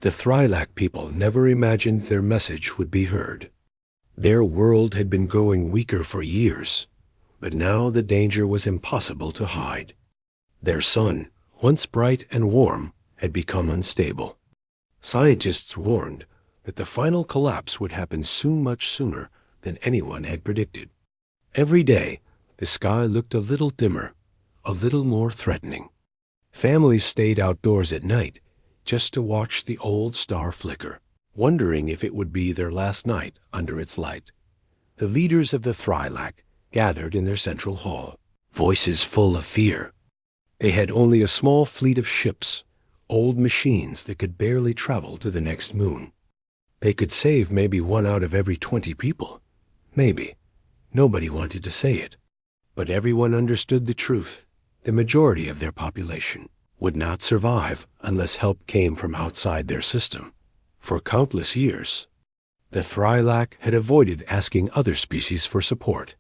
The Thrilak people never imagined their message would be heard. Their world had been growing weaker for years, but now the danger was impossible to hide. Their sun, once bright and warm, had become unstable. Scientists warned that the final collapse would happen much sooner than anyone had predicted. Every day, the sky looked a little dimmer, a little more threatening. Families stayed outdoors at night just to watch the old star flicker, wondering if it would be their last night under its light. The leaders of the Thrilak gathered in their central hall, voices full of fear. They had only a small fleet of ships, old machines that could barely travel to the next moon. They could save maybe 1 out of every 20 people. Maybe. Nobody wanted to say it. But everyone understood the truth. The majority of their population would not survive unless help came from outside their system. For countless years, the Thrilak had avoided asking other species for support.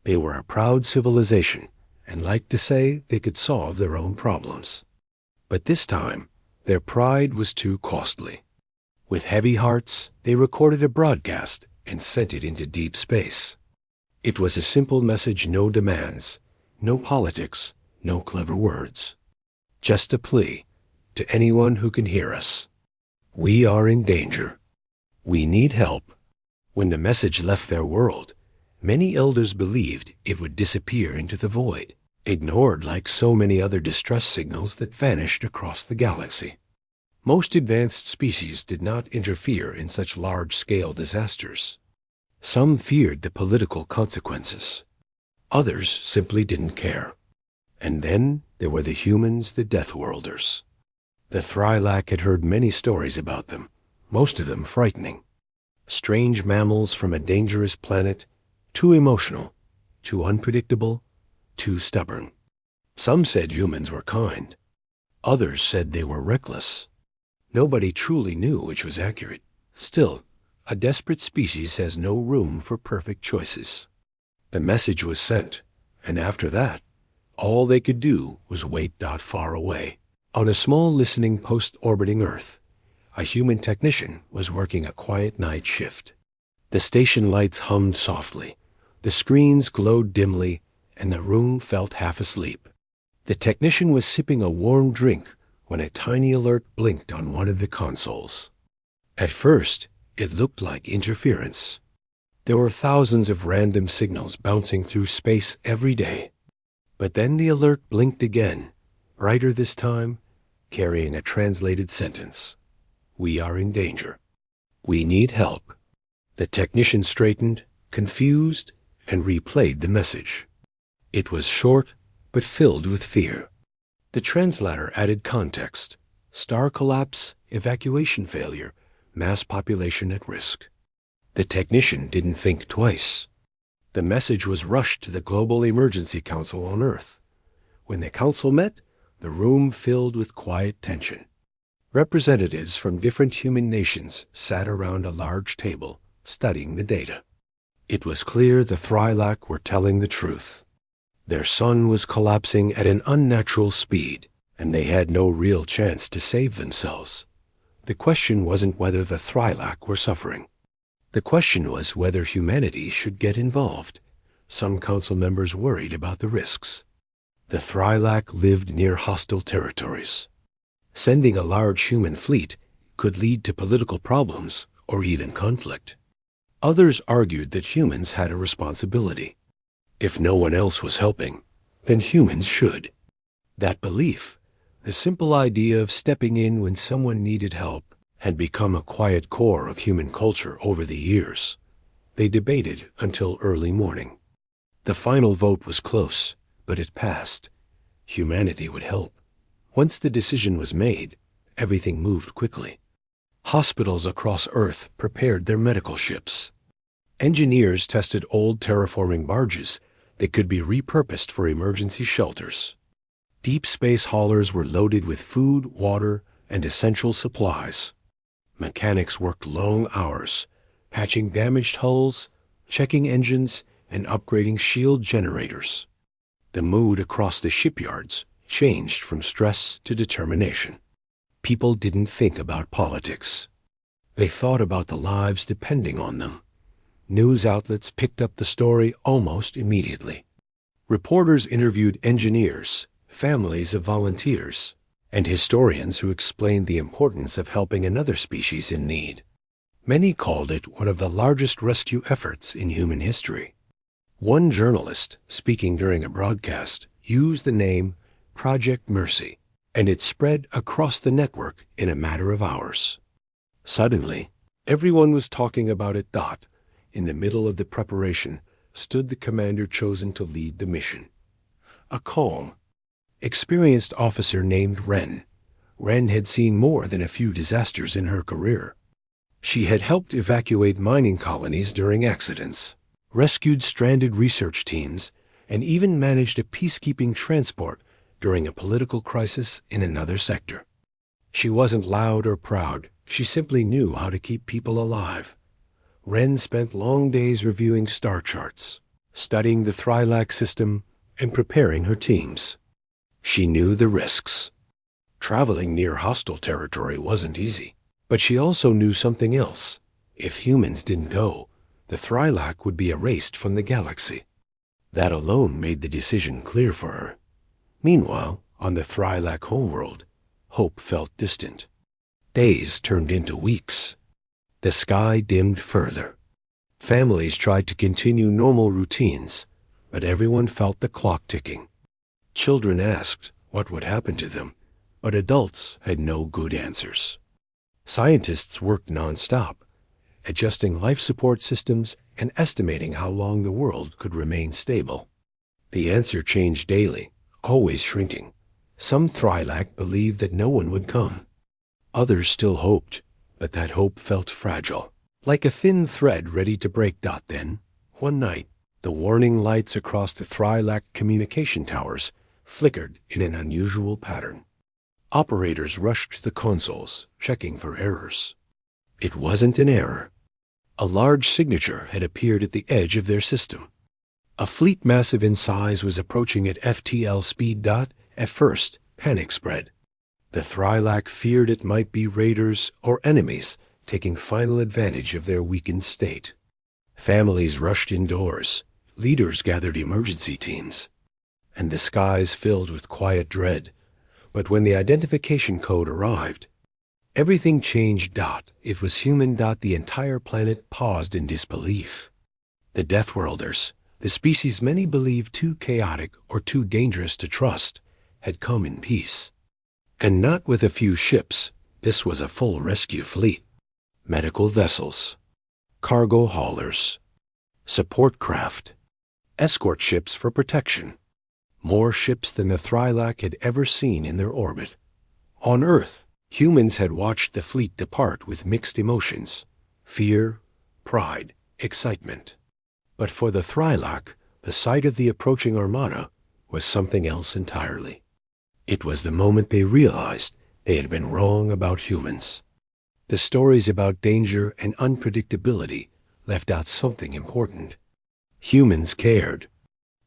They were a proud civilization and liked to say they could solve their own problems. But this time, their pride was too costly. With heavy hearts, they recorded a broadcast and sent it into deep space. It was a simple message, no demands, no politics, no clever words. Just a plea to anyone who can hear us. We are in danger. We need help. When the message left their world, many elders believed it would disappear into the void, ignored like so many other distress signals that vanished across the galaxy. Most advanced species did not interfere in such large-scale disasters. Some feared the political consequences. Others simply didn't care. And then there were the humans, the Deathworlders. The Thrilak had heard many stories about them, most of them frightening. Strange mammals from a dangerous planet, too emotional, too unpredictable, too stubborn. Some said humans were kind. Others said they were reckless. Nobody truly knew which was accurate. Still, a desperate species has no room for perfect choices. The message was sent, and after that, all they could do was wait. Far away, on a small listening post orbiting Earth, a human technician was working a quiet night shift. The station lights hummed softly, the screens glowed dimly, and the room felt half asleep. The technician was sipping a warm drink when a tiny alert blinked on one of the consoles. At first, it looked like interference. There were thousands of random signals bouncing through space every day. But then the alert blinked again, brighter this time, carrying a translated sentence. We are in danger. We need help. The technician straightened, confused, and replayed the message. It was short, but filled with fear. The translator added context: star collapse, evacuation failure, mass population at risk. The technician didn't think twice. The message was rushed to the Global Emergency Council on Earth. When the council met, the room filled with quiet tension. Representatives from different human nations sat around a large table, studying the data. It was clear the Thrilak were telling the truth. Their sun was collapsing at an unnatural speed, and they had no real chance to save themselves. The question wasn't whether the Thrilak were suffering. The question was whether humanity should get involved. Some council members worried about the risks. The Thrilak lived near hostile territories. Sending a large human fleet could lead to political problems or even conflict. Others argued that humans had a responsibility. If no one else was helping, then humans should. That belief, the simple idea of stepping in when someone needed help, had become a quiet core of human culture over the years. They debated until early morning. The final vote was close, but it passed. Humanity would help. Once the decision was made, everything moved quickly. Hospitals across Earth prepared their medical ships. Engineers tested old terraforming barges that could be repurposed for emergency shelters. Deep space haulers were loaded with food, water, and essential supplies. Mechanics worked long hours, patching damaged hulls, checking engines, and upgrading shield generators. The mood across the shipyards changed from stress to determination. People didn't think about politics. They thought about the lives depending on them. News outlets picked up the story almost immediately. Reporters interviewed engineers, families of volunteers, and historians who explained the importance of helping another species in need. Many called it one of the largest rescue efforts in human history. One journalist, speaking during a broadcast, used the name Project Mercy, and it spread across the network in a matter of hours. Suddenly, everyone was talking about it. In the middle of the preparation stood the commander chosen to lead the mission. A calm, experienced officer named Wren. Wren had seen more than a few disasters in her career. She had helped evacuate mining colonies during accidents, rescued stranded research teams, and even managed a peacekeeping transport during a political crisis in another sector. She wasn't loud or proud. She simply knew how to keep people alive. Wren spent long days reviewing star charts, studying the Thrylac system, and preparing her teams. She knew the risks. Traveling near hostile territory wasn't easy, but she also knew something else. If humans didn't go, the Thrylac would be erased from the galaxy. That alone made the decision clear for her. Meanwhile, on the Thrylac homeworld, hope felt distant. Days turned into weeks. The sky dimmed further. Families tried to continue normal routines, but everyone felt the clock ticking. Children asked what would happen to them, but adults had no good answers. Scientists worked nonstop, adjusting life support systems and estimating how long the world could remain stable. The answer changed daily, always shrinking. Some Thrylac believed that no one would come. Others still hoped, but that hope felt fragile, like a thin thread ready to break. Then, one night, the warning lights across the Thrylac communication towers flickered in an unusual pattern. Operators rushed to the consoles, checking for errors. It wasn't an error. A large signature had appeared at the edge of their system. A fleet massive in size was approaching at FTL speed. At first, panic spread. The Thrylac feared it might be raiders or enemies taking final advantage of their weakened state. Families rushed indoors, leaders gathered emergency teams, and the skies filled with quiet dread. But when the identification code arrived, everything changed. It was human. The entire planet paused in disbelief. The Deathworlders, the species many believed too chaotic or too dangerous to trust, had come in peace. And not with a few ships. This was a full rescue fleet. Medical vessels, cargo haulers, support craft, escort ships for protection. More ships than the Thrylac had ever seen in their orbit. On Earth, humans had watched the fleet depart with mixed emotions: fear, pride, excitement. But for the Thrylac, the sight of the approaching armada was something else entirely. It was the moment they realized they had been wrong about humans. The stories about danger and unpredictability left out something important. Humans cared,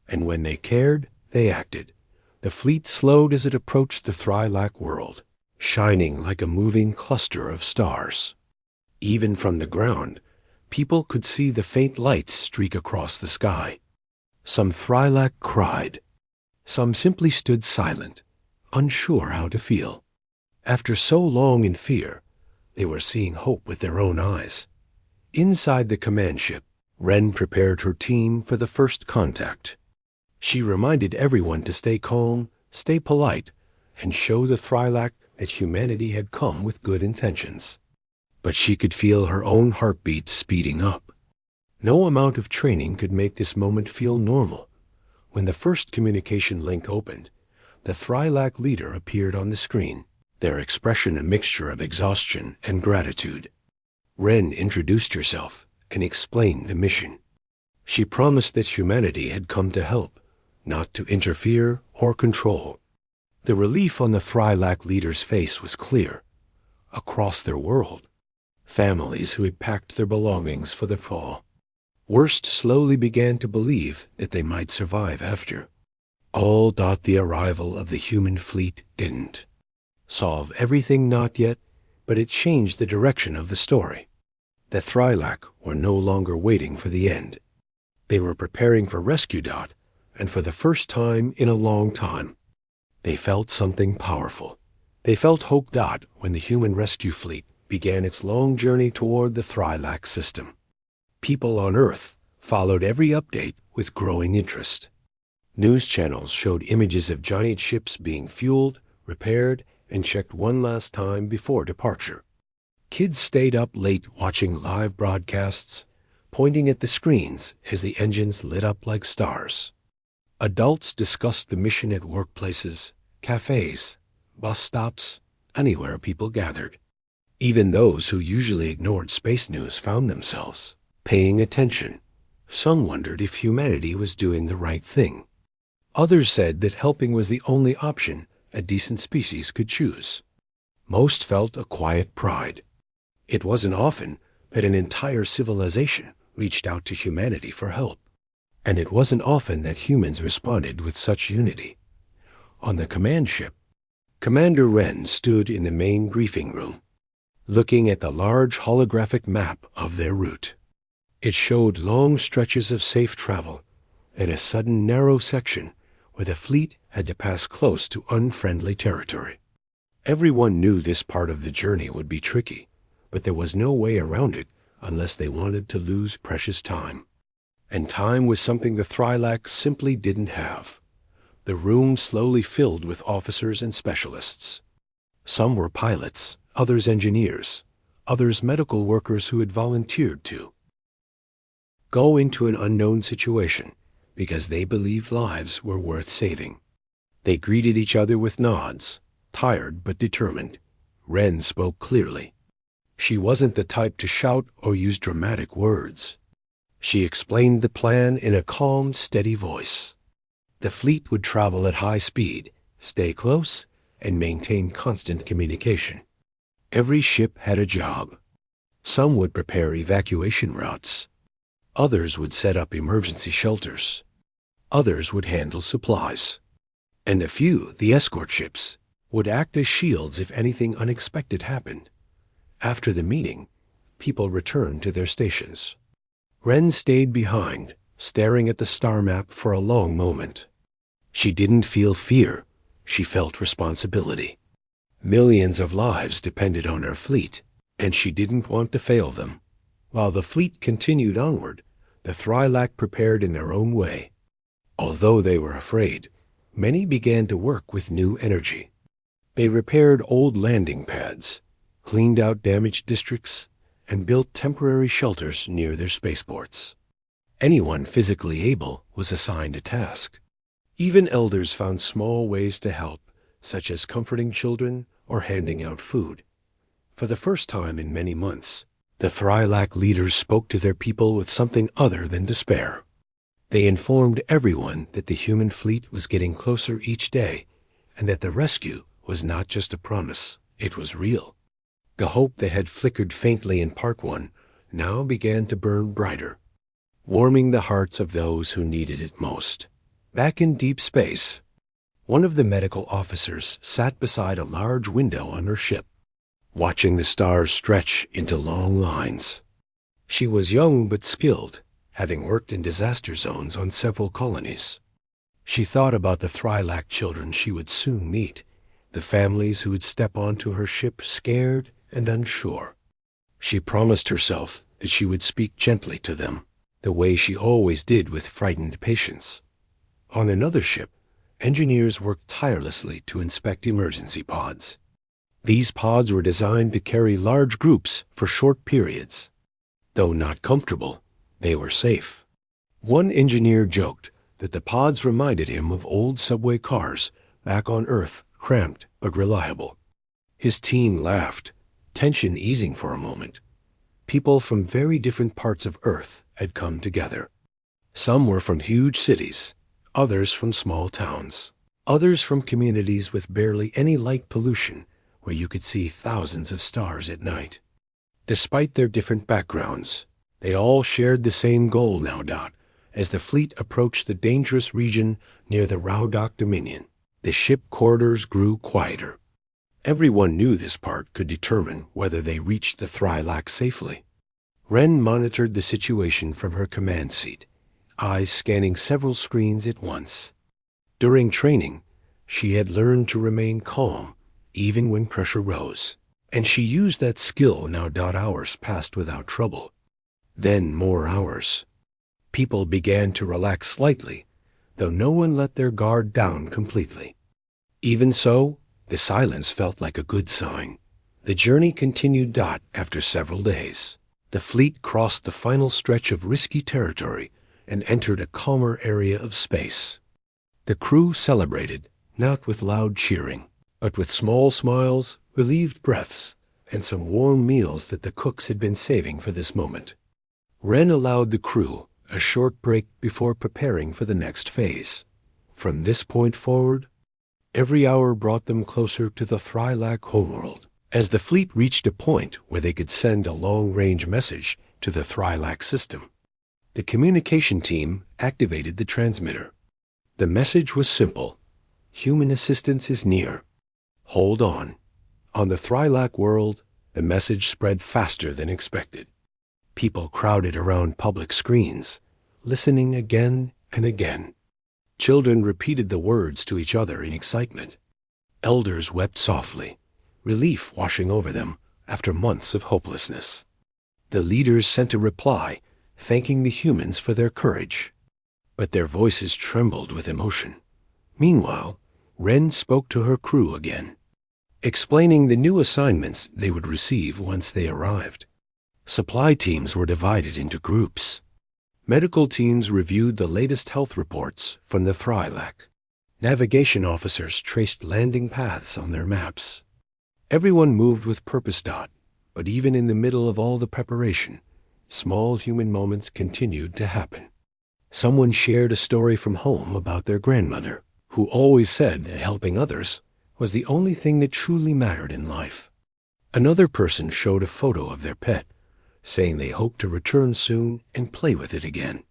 and when they cared, they acted. The fleet slowed as it approached the Thrylac world, shining like a moving cluster of stars. Even from the ground, people could see the faint lights streak across the sky. Some Thrylac cried. Some simply stood silent, unsure how to feel. After so long in fear, they were seeing hope with their own eyes. Inside the command ship, Wren prepared her team for the first contact. She reminded everyone to stay calm, stay polite, and show the Thrylac that humanity had come with good intentions. But she could feel her own heartbeat speeding up. No amount of training could make this moment feel normal. When the first communication link opened, the Thrylac leader appeared on the screen, their expression a mixture of exhaustion and gratitude. Wren introduced herself and explained the mission. She promised that humanity had come to help, not to interfere or control. The relief on the Thrylac leader's face was clear. Across their world, families who had packed their belongings for the fall. Worst slowly began to believe that they might survive after. All. The arrival of the human fleet didn't. Solve everything not yet, but it changed the direction of the story. The Thrylak were no longer waiting for the end. They were preparing for rescue. And for the first time in a long time, they felt something powerful. They felt hope. When the human rescue fleet began its long journey toward the Thrylak system. People on Earth followed every update with growing interest. News channels showed images of giant ships being fueled, repaired, and checked one last time before departure. Kids stayed up late watching live broadcasts, pointing at the screens as the engines lit up like stars. Adults discussed the mission at workplaces, cafes, bus stops, anywhere people gathered. Even those who usually ignored space news found themselves paying attention. Some wondered if humanity was doing the right thing. Others said that helping was the only option a decent species could choose. Most felt a quiet pride. It wasn't often that an entire civilization reached out to humanity for help. And it wasn't often that humans responded with such unity. On the command ship, Commander Wren stood in the main briefing room, looking at the large holographic map of their route. It showed long stretches of safe travel and a sudden narrow section where the fleet had to pass close to unfriendly territory. Everyone knew this part of the journey would be tricky, but there was no way around it unless they wanted to lose precious time. And time was something the Thrylak simply didn't have. The room slowly filled with officers and specialists. Some were pilots, others engineers, others medical workers who had volunteered to go into an unknown situation because they believed lives were worth saving. They greeted each other with nods, tired but determined. Wren spoke clearly. She wasn't the type to shout or use dramatic words. She explained the plan in a calm, steady voice. The fleet would travel at high speed, stay close, and maintain constant communication. Every ship had a job. Some would prepare evacuation routes. Others would set up emergency shelters. Others would handle supplies. And a few, the escort ships, would act as shields if anything unexpected happened. After the meeting, people returned to their stations. Wren stayed behind, staring at the star map for a long moment. She didn't feel fear. She felt responsibility. Millions of lives depended on her fleet, and she didn't want to fail them. While the fleet continued onward, the Thrylak prepared in their own way. Although they were afraid, many began to work with new energy. They repaired old landing pads, cleaned out damaged districts, and built temporary shelters near their spaceports. Anyone physically able was assigned a task. Even elders found small ways to help, such as comforting children or handing out food. For the first time in many months, the Thrylak leaders spoke to their people with something other than despair. They informed everyone that the human fleet was getting closer each day, and that the rescue was not just a promise, it was real. The hope that had flickered faintly in Part 1 now began to burn brighter, warming the hearts of those who needed it most. Back in deep space, one of the medical officers sat beside a large window on her ship, watching the stars stretch into long lines. She was young but skilled, having worked in disaster zones on several colonies. She thought about the Thrylak children she would soon meet, the families who would step onto her ship scared and unsure. She promised herself that she would speak gently to them, the way she always did with frightened patients. On another ship, engineers worked tirelessly to inspect emergency pods. These pods were designed to carry large groups for short periods. Though not comfortable, they were safe. One engineer joked that the pods reminded him of old subway cars back on Earth, cramped but reliable. His team laughed, tension easing for a moment. People from very different parts of Earth had come together. Some were from huge cities, others from small towns, others from communities with barely any light pollution where you could see thousands of stars at night. Despite their different backgrounds, they all shared the same goal now. As the fleet approached the dangerous region near the Raudoc Dominion, the ship corridors grew quieter. Everyone knew this part could determine whether they reached the Thrylac safely. Ren monitored the situation from her command seat, eyes scanning several screens at once. During training, she had learned to remain calm even when pressure rose, and she used that skill now. Hours passed without trouble. Then more hours. People began to relax slightly, though no one let their guard down completely. Even so, the silence felt like a good sign. The journey continued. After several days, the fleet crossed the final stretch of risky territory and entered a calmer area of space. The crew celebrated, not with loud cheering, but with small smiles, relieved breaths, and some warm meals that the cooks had been saving for this moment. Ren allowed the crew a short break before preparing for the next phase. From this point forward, every hour brought them closer to the Thrylac homeworld. As the fleet reached a point where they could send a long-range message to the Thrylac system, the communication team activated the transmitter. The message was simple: human assistance is near. Hold on. On the Thrylac world, the message spread faster than expected. People crowded around public screens, listening again and again. Children repeated the words to each other in excitement. Elders wept softly, relief washing over them after months of hopelessness. The leaders sent a reply, thanking the humans for their courage, but their voices trembled with emotion. Meanwhile, Ren spoke to her crew again, explaining the new assignments they would receive once they arrived. Supply teams were divided into groups. Medical teams reviewed the latest health reports from the Thrylac. Navigation officers traced landing paths on their maps. Everyone moved with purpose. But even in the middle of all the preparation, small human moments continued to happen. Someone shared a story from home about their grandmother, who always said that helping others was the only thing that truly mattered in life. Another person showed a photo of their pet, saying they hoped to return soon and play with it again.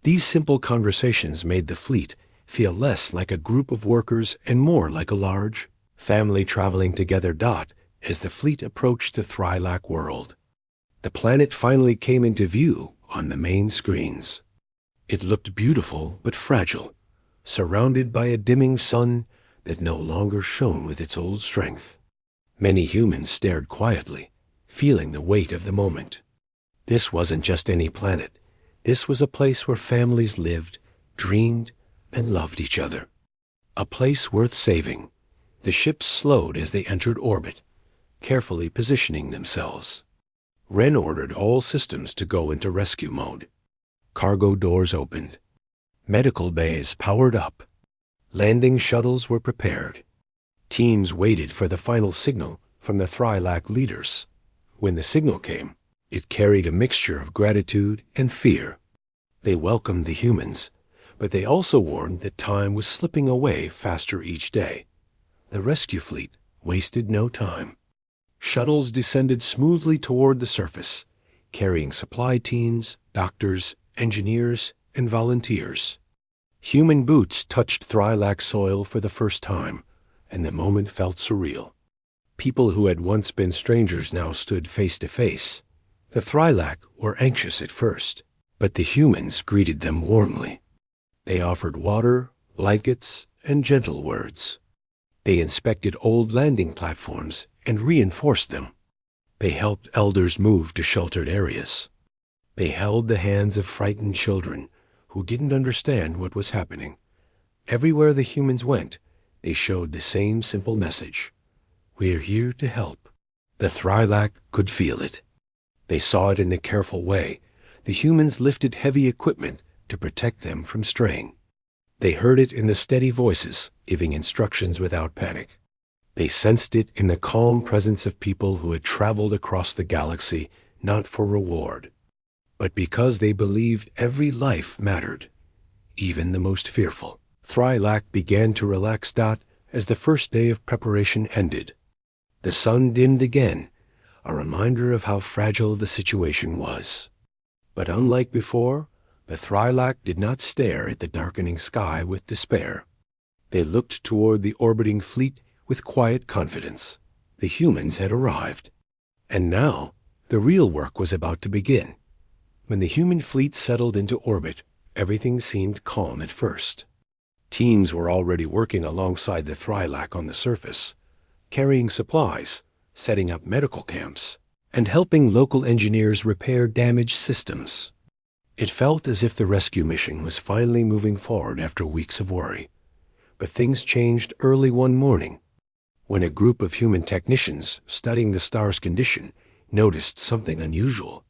These simple conversations made the fleet feel less like a group of workers and more like a large family traveling together. As the fleet approached the Thrylac world, the planet finally came into view on the main screens. It looked beautiful but fragile, surrounded by a dimming sun that no longer shone with its old strength. Many humans stared quietly, feeling the weight of the moment. This wasn't just any planet. This was a place where families lived, dreamed, and loved each other. A place worth saving. The ships slowed as they entered orbit, carefully positioning themselves. Ren ordered all systems to go into rescue mode. Cargo doors opened. Medical bays powered up. Landing shuttles were prepared. Teams waited for the final signal from the Thrylac leaders. When the signal came, it carried a mixture of gratitude and fear. They welcomed the humans, but they also warned that time was slipping away faster each day. The rescue fleet wasted no time. Shuttles descended smoothly toward the surface, carrying supply teams, doctors, engineers, and volunteers. Human boots touched Thrylac soil for the first time, and the moment felt surreal. People who had once been strangers now stood face to face. The Thrylac were anxious at first, but the humans greeted them warmly. They offered water, blankets, and gentle words. They inspected old landing platforms and reinforced them. They helped elders move to sheltered areas. They held the hands of frightened children who didn't understand what was happening. Everywhere the humans went, they showed the same simple message: we're here to help. The Thrylac could feel it. They saw it in the careful way the humans lifted heavy equipment to protect them from strain. They heard it in the steady voices giving instructions without panic. They sensed it in the calm presence of people who had traveled across the galaxy not for reward, but because they believed every life mattered, even the most fearful. Thrylac began to relax. As the first day of preparation ended. The sun dimmed again, a reminder of how fragile the situation was. But unlike before, the Thrylac did not stare at the darkening sky with despair. They looked toward the orbiting fleet with quiet confidence. The humans had arrived. And now, the real work was about to begin. When the human fleet settled into orbit, everything seemed calm at first. Teams were already working alongside the Thrylak on the surface, carrying supplies, setting up medical camps, and helping local engineers repair damaged systems. It felt as if the rescue mission was finally moving forward after weeks of worry. But things changed early one morning, when a group of human technicians studying the star's condition noticed something unusual.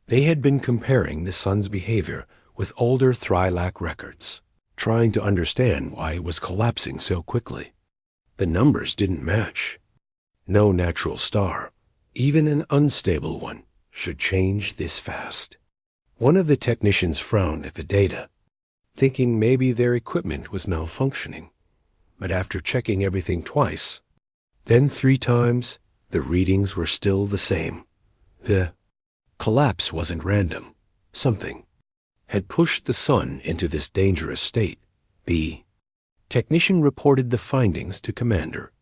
They had been comparing the sun's behavior with older Thrylak records, trying to understand why it was collapsing so quickly. The numbers didn't match. No natural star, even an unstable one, should change this fast. One of the technicians frowned at the data, thinking maybe their equipment was malfunctioning. But after checking everything twice, then 3 times, the readings were still the same. The collapse wasn't random. Something had pushed the sun into this dangerous state. The technician reported the findings to Commander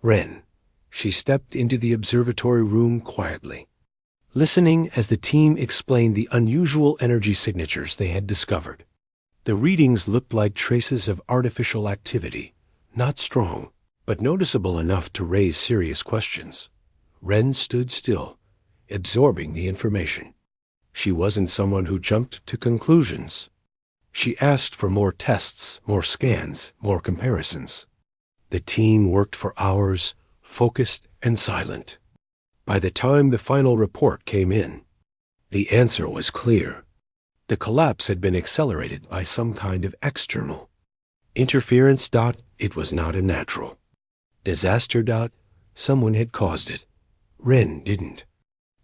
Wren. She stepped into the observatory room quietly, listening as the team explained the unusual energy signatures they had discovered. The readings looked like traces of artificial activity, not strong, but noticeable enough to raise serious questions. Wren stood still, absorbing the information. She wasn't someone who jumped to conclusions. She asked for more tests, more scans, more comparisons. The team worked for hours, focused and silent. By the time the final report came in, the answer was clear. The collapse had been accelerated by some kind of external interference. It was not a natural disaster. Someone had caused it. Wren didn't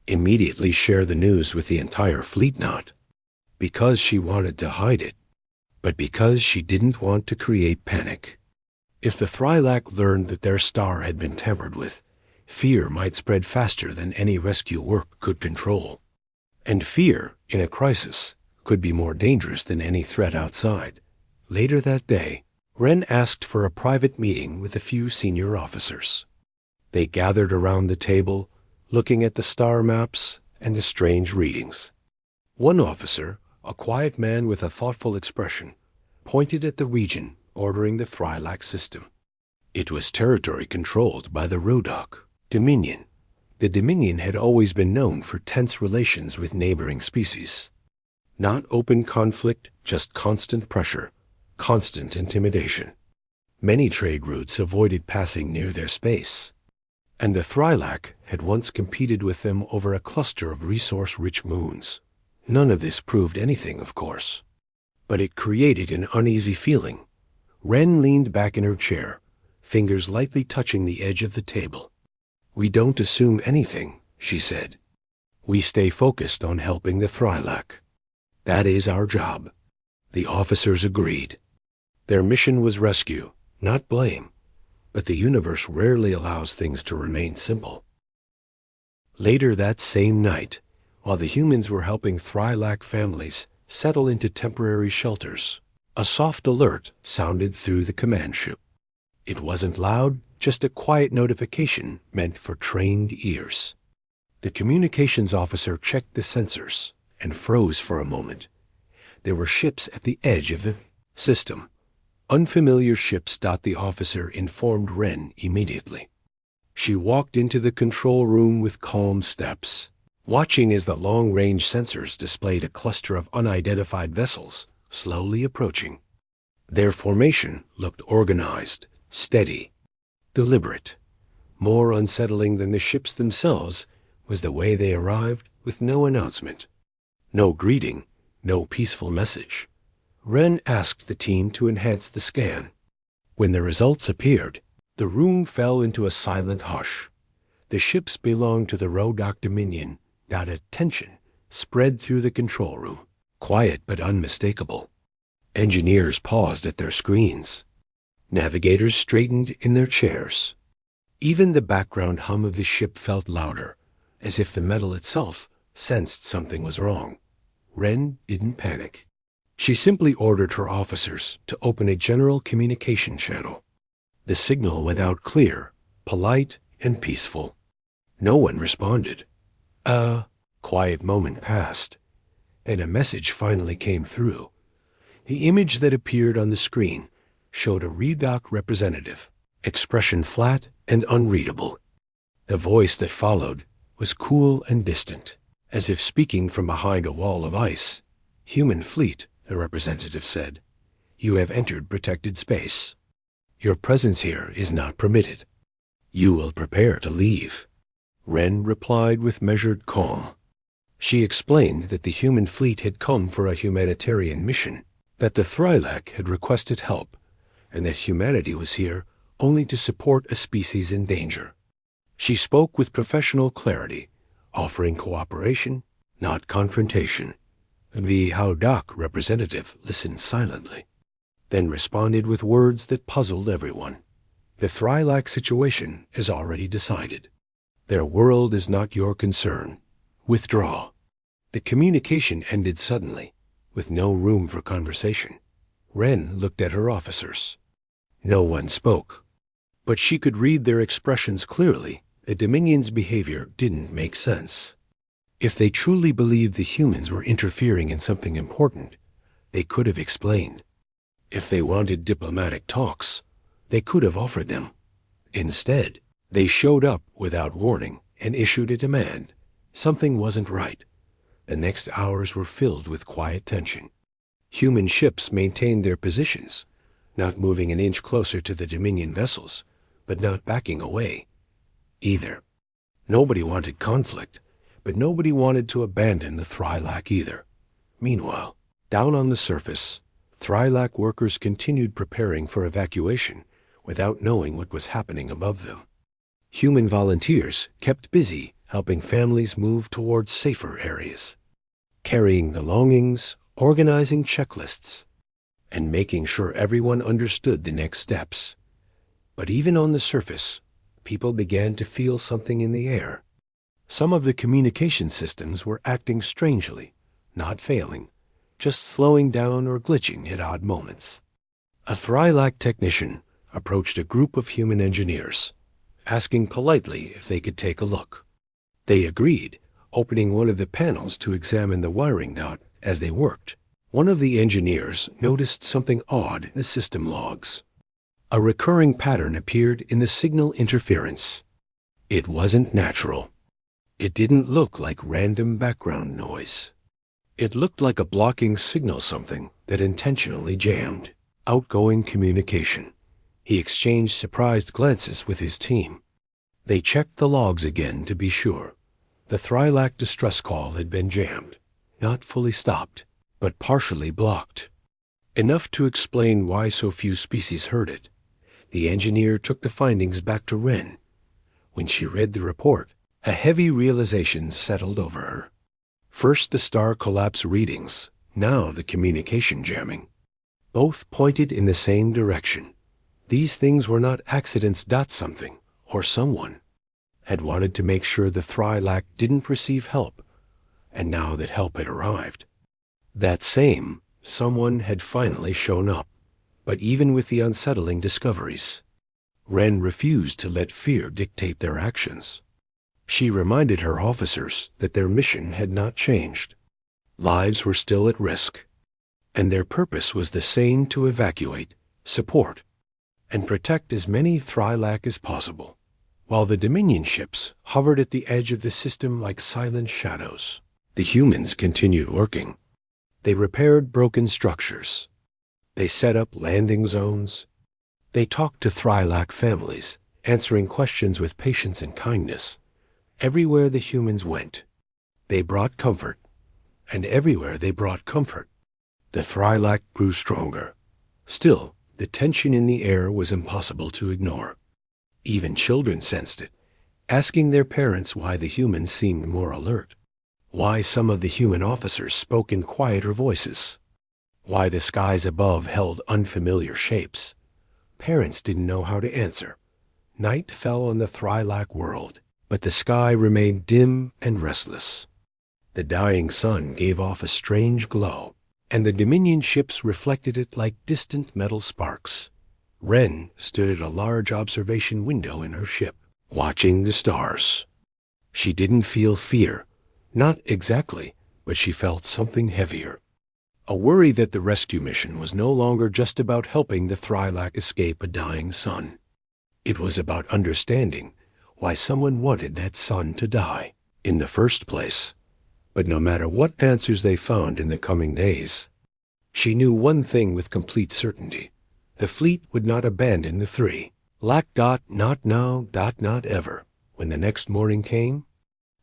immediately share the news with the entire fleet, not because she wanted to hide it, but because she didn't want to create panic. If the Thrylak learned that their star had been tampered with, fear might spread faster than any rescue work could control. And fear, in a crisis, could be more dangerous than any threat outside. Later that day, Wren asked for a private meeting with a few senior officers. They gathered around the table, looking at the star maps and the strange readings. One officer, a quiet man with a thoughtful expression, pointed at the region bordering the Thrylak system. It was territory controlled by the Rodok Dominion. The Dominion had always been known for tense relations with neighboring species. Not open conflict, just constant pressure, constant intimidation. Many trade routes avoided passing near their space, and the Thrylak had once competed with them over a cluster of resource-rich moons. None of this proved anything, of course, but it created an uneasy feeling. Wren leaned back in her chair, fingers lightly touching the edge of the table. "We don't assume anything," she said. "We stay focused on helping the Thrylak. That is our job." The officers agreed. Their mission was rescue, not blame, but the universe rarely allows things to remain simple. Later that same night, while the humans were helping Thrylak families settle into temporary shelters, a soft alert sounded through the command ship. It wasn't loud, just a quiet notification meant for trained ears. The communications officer checked the sensors and froze for a moment. There were ships at the edge of the system. Unfamiliar ships. The officer informed Wren immediately. She walked into the control room with calm steps, watching as the long-range sensors displayed a cluster of unidentified vessels slowly approaching. Their formation looked organized, steady, deliberate. More unsettling than the ships themselves was the way they arrived with no announcement. No greeting, no peaceful message. Wren asked the team to enhance the scan. When the results appeared, the room fell into a silent hush. The ships belonged to the Rodok Dominion. A tension spread through the control room, quiet but unmistakable. Engineers paused at their screens. Navigators straightened in their chairs. Even the background hum of the ship felt louder, as if the metal itself sensed something was wrong. Wren didn't panic. She simply ordered her officers to open a general communication channel. The signal went out clear, polite, and peaceful. No one responded. A quiet moment passed, and a message finally came through. The image that appeared on the screen showed a redoc representative, expression flat and unreadable. The voice that followed was cool and distant, as if speaking from behind a wall of ice. "Human fleet," the representative said. "You have entered protected space. Your presence here is not permitted. You will prepare to leave." Wren replied with measured calm. She explained that the human fleet had come for a humanitarian mission, that the Thrylak had requested help, and that humanity was here only to support a species in danger. She spoke with professional clarity, offering cooperation, not confrontation. The Haudak representative listened silently, then responded with words that puzzled everyone. "The Thrylak situation is already decided. Their world is not your concern. Withdraw." The communication ended suddenly, with no room for conversation. Wren looked at her officers. No one spoke, but she could read their expressions clearly. The Dominion's behavior didn't make sense. If they truly believed the humans were interfering in something important, they could have explained. If they wanted diplomatic talks, they could have offered them. Instead, they showed up without warning and issued a demand. Something wasn't right. The next hours were filled with quiet tension. Human ships maintained their positions, not moving an inch closer to the Dominion vessels, but not backing away either. Nobody wanted conflict, but nobody wanted to abandon the Thrylak either. Meanwhile, down on the surface, Thrylak workers continued preparing for evacuation without knowing what was happening above them. Human volunteers kept busy helping families move towards safer areas, carrying belongings, organizing checklists, and making sure everyone understood the next steps. But even on the surface, people began to feel something in the air. Some of the communication systems were acting strangely, not failing, just slowing down or glitching at odd moments. A Thrylak technician approached a group of human engineers, asking politely if they could take a look. They agreed, opening one of the panels to examine the wiring dot as they worked. One of the engineers noticed something odd in the system logs. A recurring pattern appeared in the signal interference. It wasn't natural. It didn't look like random background noise. It looked like a blocking signal, something that intentionally jammed outgoing communication. He exchanged surprised glances with his team. They checked the logs again to be sure. The Thrylak distress call had been jammed, not fully stopped, but partially blocked. Enough to explain why so few species heard it. The engineer took the findings back to Wren. When she read the report, a heavy realization settled over her. First the star collapse readings, now the communication jamming. Both pointed in the same direction. These things were not accidents. Something, or someone, had wanted to make sure the Thrylak didn't receive help, and now that help had arrived, that same someone had finally shown up. But even with the unsettling discoveries, Wren refused to let fear dictate their actions. She reminded her officers that their mission had not changed. Lives were still at risk, and their purpose was the same: to evacuate, support, and protect as many Thrylak as possible. While the Dominion ships hovered at the edge of the system like silent shadows, the humans continued working. They repaired broken structures. They set up landing zones. They talked to Thrylak families, answering questions with patience and kindness. Everywhere the humans went, they brought comfort, and everywhere they brought comfort, the Thrylak grew stronger. Still, the tension in the air was impossible to ignore. Even children sensed it, asking their parents why the humans seemed more alert, why some of the human officers spoke in quieter voices, why the skies above held unfamiliar shapes. Parents didn't know how to answer. Night fell on the Thrylak world, but the sky remained dim and restless. The dying sun gave off a strange glow, and the Dominion ships reflected it like distant metal sparks. Wren stood at a large observation window in her ship. watching the stars. She didn't feel fear, not exactly, but she felt something heavier. A worry that the rescue mission was no longer just about helping the Thrylak escape a dying sun. It was about understanding why someone wanted that sun to die in the first place. But no matter what answers they found in the coming days, she knew one thing with complete certainty. The fleet would not abandon the three. Not now, not ever. When the next morning came,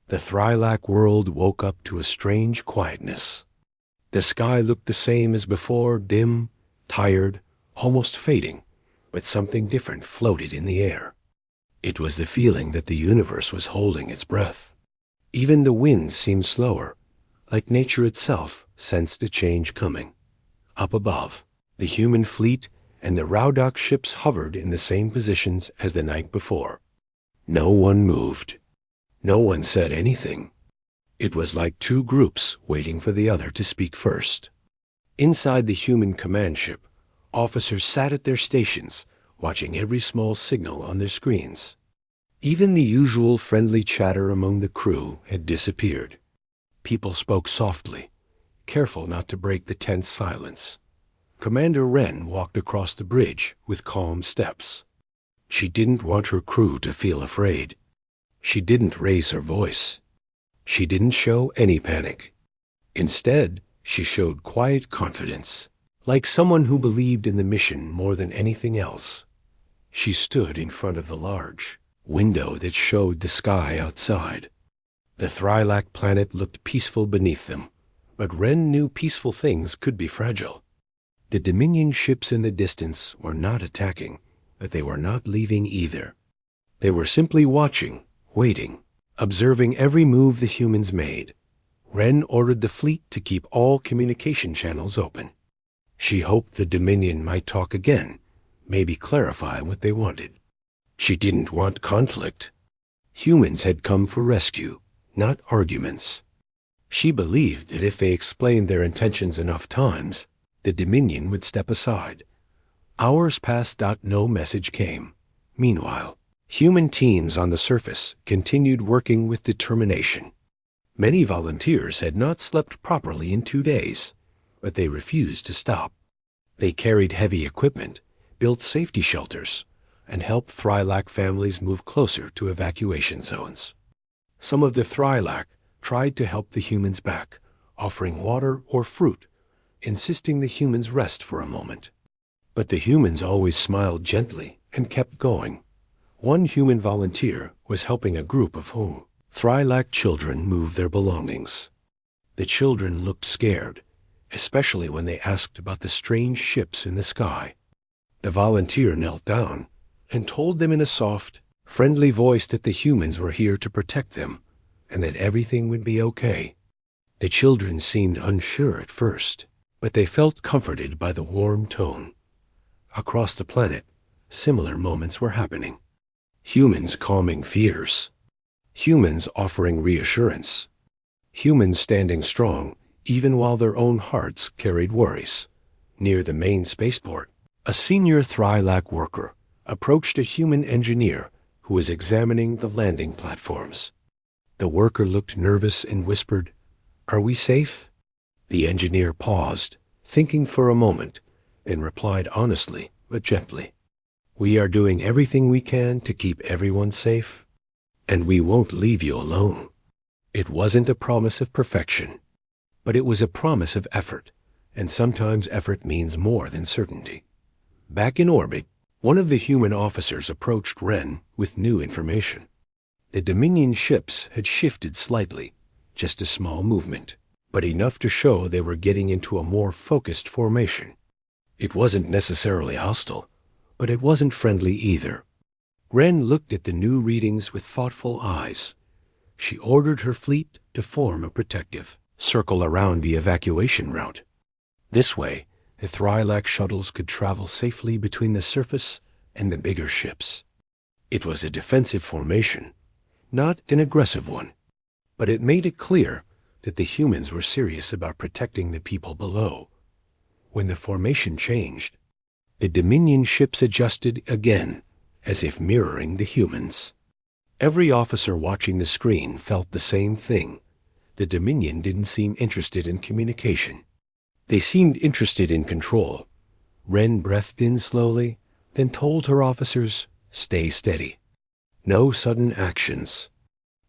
the Thrylak world woke up to a strange quietness. The sky looked the same as before, dim, tired, almost fading, but something different floated in the air. It was the feeling that the universe was holding its breath. Even the winds seemed slower, like nature itself sensed a change coming. Up above, the human fleet and the Raudak ships hovered in the same positions as the night before. No one moved. No one said anything. It was like two groups waiting for the other to speak first. Inside the human command ship, officers sat at their stations, watching every small signal on their screens. Even the usual friendly chatter among the crew had disappeared. People spoke softly, careful not to break the tense silence. Commander Wren walked across the bridge with calm steps. She didn't want her crew to feel afraid. She didn't raise her voice. She didn't show any panic. Instead, she showed quiet confidence, like someone who believed in the mission more than anything else. She stood in front of the large window that showed the sky outside. The Thrylak planet looked peaceful beneath them, but Wren knew peaceful things could be fragile. The Dominion ships in the distance were not attacking, but they were not leaving either. They were simply watching, waiting, observing every move the humans made. Wren ordered the fleet to keep all communication channels open. She hoped the Dominion might talk again, maybe clarify what they wanted. She didn't want conflict. Humans had come for rescue, not arguments. She believed that if they explained their intentions enough times, the Dominion would step aside. Hours passed. No message came. Meanwhile, human teams on the surface continued working with determination. Many volunteers had not slept properly in 2 days, but they refused to stop. They carried heavy equipment, built safety shelters, and helped Thrylak families move closer to evacuation zones. Some of the Thrylak tried to help the humans back, offering water or fruit, insisting the humans rest for a moment. But the humans always smiled gently and kept going. One human volunteer was helping a group of Thrylak children move their belongings. The children looked scared, especially when they asked about the strange ships in the sky. The volunteer knelt down and told them in a soft, friendly voice that the humans were here to protect them and that everything would be okay. The children seemed unsure at first, but they felt comforted by the warm tone. Across the planet, similar moments were happening. Humans calming fears. Humans offering reassurance. Humans standing strong even while their own hearts carried worries. Near the main spaceport, a senior Thrylak worker approached a human engineer who was examining the landing platforms. The worker looked nervous and whispered, "Are we safe?" The engineer paused, thinking for a moment, and replied honestly but gently, "We are doing everything we can to keep everyone safe, and we won't leave you alone." It wasn't a promise of perfection, but it was a promise of effort, and sometimes effort means more than certainty. Back in orbit, one of the human officers approached Wren with new information. The Dominion ships had shifted slightly, just a small movement, but enough to show they were getting into a more focused formation. It wasn't necessarily hostile, but it wasn't friendly either. Wren looked at the new readings with thoughtful eyes. She ordered her fleet to form a protective circle around the evacuation route. This way, the Thrylak shuttles could travel safely between the surface and the bigger ships. It was a defensive formation, not an aggressive one, but it made it clear that the humans were serious about protecting the people below. When the formation changed, the Dominion ships adjusted again, as if mirroring the humans. Every officer watching the screen felt the same thing. The Dominion didn't seem interested in communication. They seemed interested in control. Wren breathed in slowly, then told her officers, "Stay steady. No sudden actions.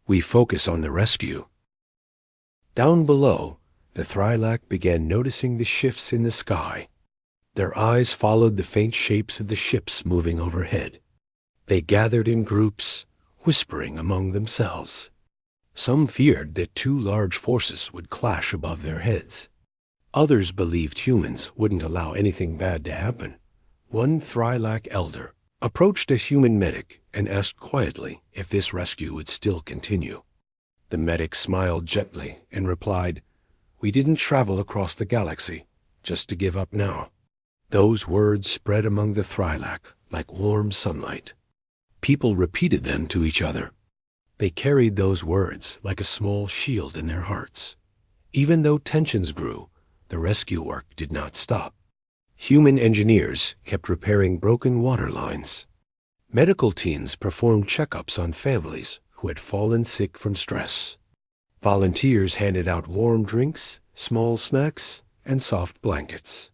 We focus on the rescue." Down below, the Thrylak began noticing the shifts in the sky. Their eyes followed the faint shapes of the ships moving overhead. They gathered in groups, whispering among themselves. Some feared that two large forces would clash above their heads. Others believed humans wouldn't allow anything bad to happen. One Thrylak elder approached a human medic and asked quietly if this rescue would still continue. The medic smiled gently and replied, "We didn't travel across the galaxy just to give up now." Those words spread among the Thrylak like warm sunlight. People repeated them to each other. They carried those words like a small shield in their hearts. Even though tensions grew, the rescue work did not stop. Human engineers kept repairing broken water lines. Medical teams performed checkups on families who had fallen sick from stress. Volunteers handed out warm drinks, small snacks, and soft blankets.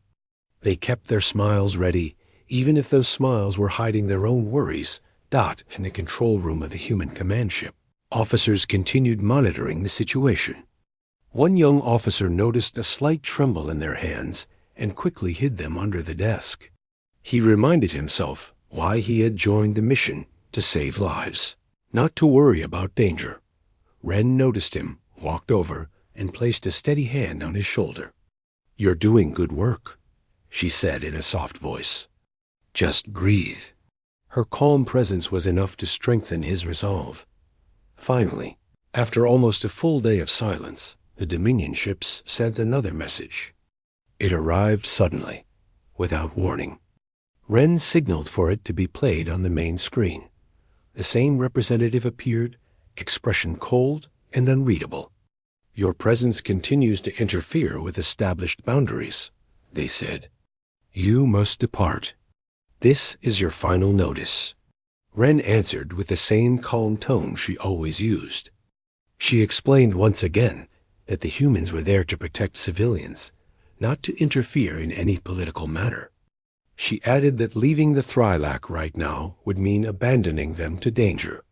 They kept their smiles ready, even if those smiles were hiding their own worries. In the control room of the human command ship, officers continued monitoring the situation. One young officer noticed a slight tremble in their hands and quickly hid them under the desk. He reminded himself why he had joined the mission: to save lives, not to worry about danger. Wren noticed him, walked over, and placed a steady hand on his shoulder. "You're doing good work," she said in a soft voice. "Just breathe." Her calm presence was enough to strengthen his resolve. Finally, after almost a full day of silence, the Dominion ships sent another message. It arrived suddenly, without warning. Wren signaled for it to be played on the main screen. The same representative appeared, expression cold and unreadable. "Your presence continues to interfere with established boundaries," they said. "You must depart. This is your final notice." Wren answered with the same calm tone she always used. She explained once again that the humans were there to protect civilians, not to interfere in any political matter. She added that leaving the Thrylak right now would mean abandoning them to danger,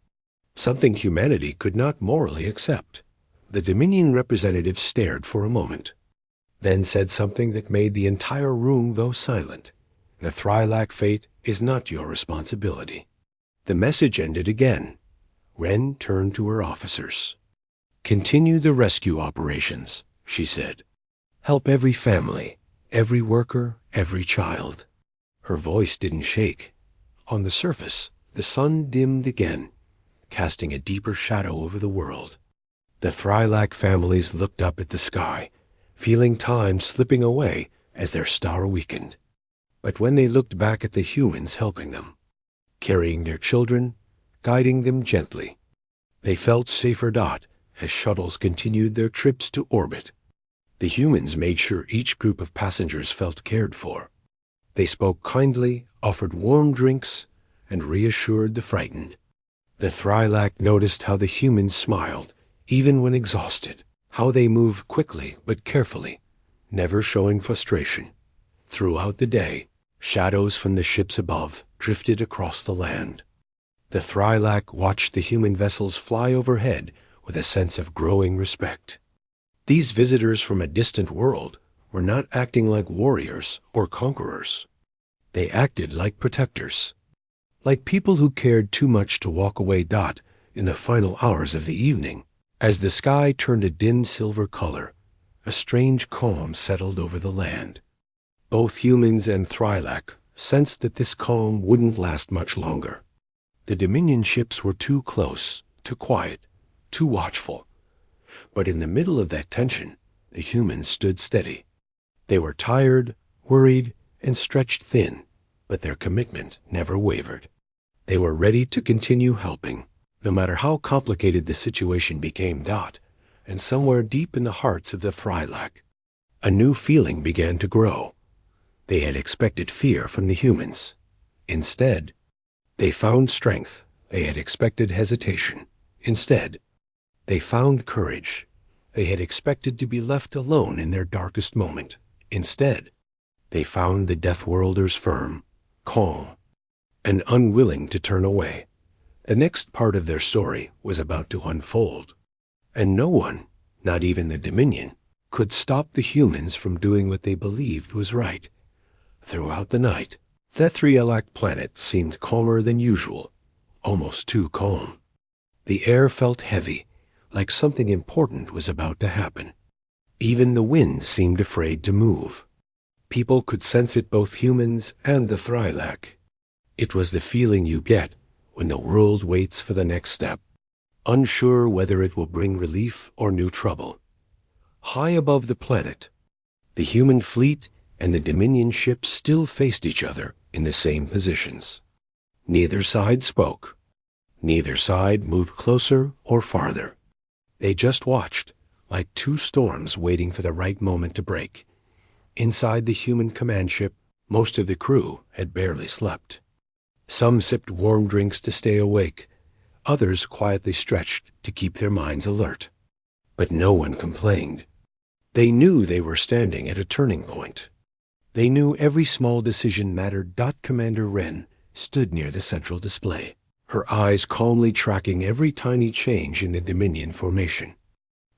something humanity could not morally accept. The Dominion representative stared for a moment, then said something that made the entire room go silent. "The Thrylak fate is not your responsibility." The message ended again. Wren turned to her officers. "Continue the rescue operations," she said. "Help every family, every worker, every child." Her voice didn't shake. On the surface, the sun dimmed again, casting a deeper shadow over the world. The Thrylak families looked up at the sky, feeling time slipping away as their star weakened. But when they looked back at the humans helping them, carrying their children, guiding them gently, they felt safer. As shuttles continued their trips to orbit, the humans made sure each group of passengers felt cared for. They spoke kindly, offered warm drinks, and reassured the frightened. The Thrylak noticed how the humans smiled, even when exhausted, how they moved quickly but carefully, never showing frustration. Throughout the day, shadows from the ships above drifted across the land. The Thrylak watched the human vessels fly overhead with a sense of growing respect. These visitors from a distant world were not acting like warriors or conquerors. They acted like protectors, like people who cared too much to walk away. In the final hours of the evening, as the sky turned a dim silver color, a strange calm settled over the land. Both humans and Thrylak sensed that this calm wouldn't last much longer. The Dominion ships were too close, too quiet, too watchful. But in the middle of that tension, the humans stood steady. They were tired, worried, and stretched thin, but their commitment never wavered. They were ready to continue helping, no matter how complicated the situation became. And somewhere deep in the hearts of the Thrylak, a new feeling began to grow. They had expected fear from the humans. Instead, they found strength, They had expected hesitation. Instead, they found courage. They had expected to be left alone in their darkest moment. Instead, they found the Deathworlders firm, calm, and unwilling to turn away. The next part of their story was about to unfold, and no one, not even the Dominion, could stop the humans from doing what they believed was right. Throughout the night, the Thrielac planet seemed calmer than usual, almost too calm. The air felt heavy, like something important was about to happen. Even the wind seemed afraid to move. People could sense it, both humans and the Thrielac. It was the feeling you get when the world waits for the next step, unsure whether it will bring relief or new trouble. High above the planet, the human fleet and the Dominion ships still faced each other in the same positions. Neither side spoke. Neither side moved closer or farther. They just watched, like two storms waiting for the right moment to break. Inside the human command ship, most of the crew had barely slept. Some sipped warm drinks to stay awake. Others quietly stretched to keep their minds alert. But no one complained. They knew they were standing at a turning point. They knew every small decision mattered. Commander Wren stood near the central display, her eyes calmly tracking every tiny change in the Dominion formation.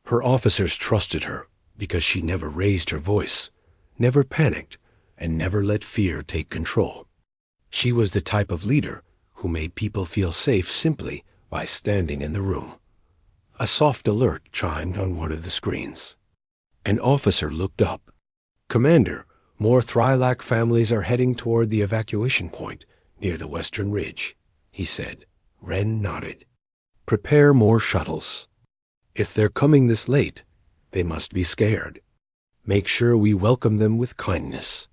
Her officers trusted her because she never raised her voice, never panicked, and never let fear take control. She was the type of leader who made people feel safe simply by standing in the room. A soft alert chimed on one of the screens. An officer looked up. "Commander, more Thrielac families are heading toward the evacuation point near the western ridge," he said. Wren nodded. "Prepare more shuttles. If they're coming this late, they must be scared. Make sure we welcome them with kindness."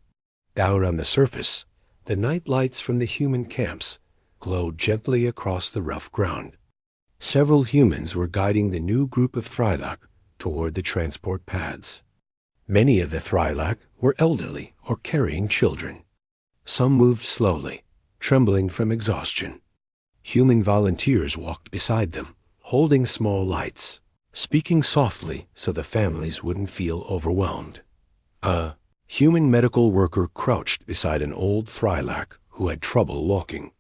Down on the surface, the night lights from the human camps glowed gently across the rough ground. Several humans were guiding the new group of Thrielac toward the transport pads. Many of the Thrielac were elderly or carrying children. Some moved slowly, trembling from exhaustion. Human volunteers walked beside them, holding small lights, speaking softly so the families wouldn't feel overwhelmed. A human medical worker crouched beside an old Thrielac who had trouble walking.